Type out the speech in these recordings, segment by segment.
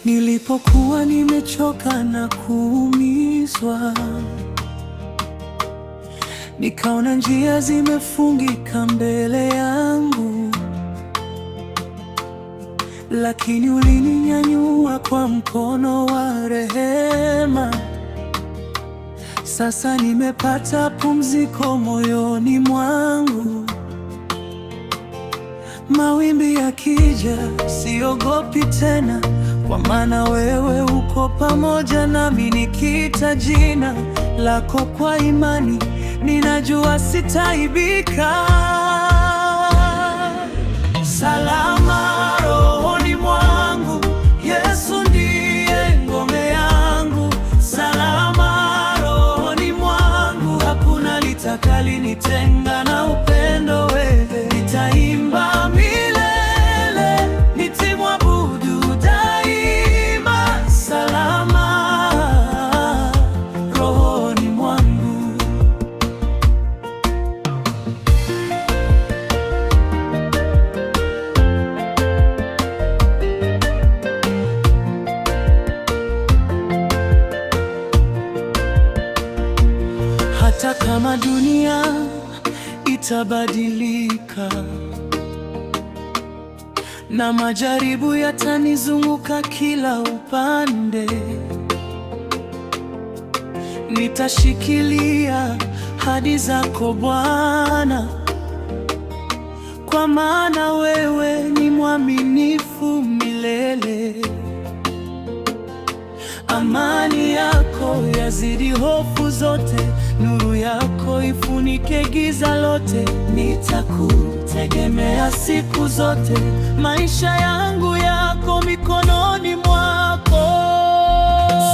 Nilipokuwa nimechoka na kuumizwa, nikaona njia zimefungika mbele yangu, lakini ulininyanyua kwa mkono wa rehema. Sasa nimepata pumziko moyoni mwangu. Mawimbi yakija, siogopi tena, kwa maana wewe uko pamoja nami. Nikiita jina lako kwa imani, ninajua sitaibika. Salama rohoni mwangu, Yesu ndiye ngome yangu. Salama rohoni mwangu, hakuna litakalinitenga na upendo wewe. Nitaimba milele, nitamwabudu daima. Salama rohoni mwangu. Hata kama dunia itabadilika na majaribu yatanizunguka kila upande, nitashikilia ahadi zako Bwana, kwa maana wewe ni mwaminifu milele. Amani yako yazidi hofu zote, nuru yako ifunike giza lote. Nitakutegemea siku zote, maisha yangu yako mikononi mwako.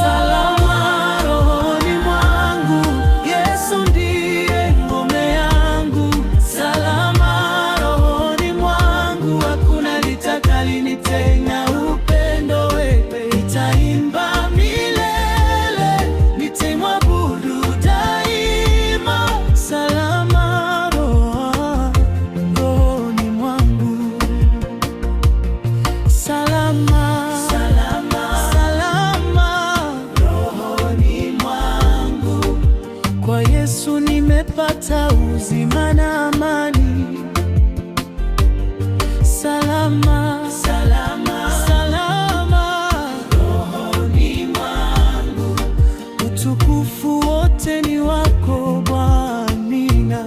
Salama rohoni mwangu, Yesu ndiye ngome yangu. Salama rohoni mwangu, hakuna litakalinitenga upendo wewe. Nitaimba milele, nitamwabudu daima. Salama rohoni mwangu. Salama, salama, salama rohoni mwangu. Kwa Yesu nimepata uzima na amani. Salama, salama, salama rohoni mwangu. Utukufu wote ni wako Bwana. Amina.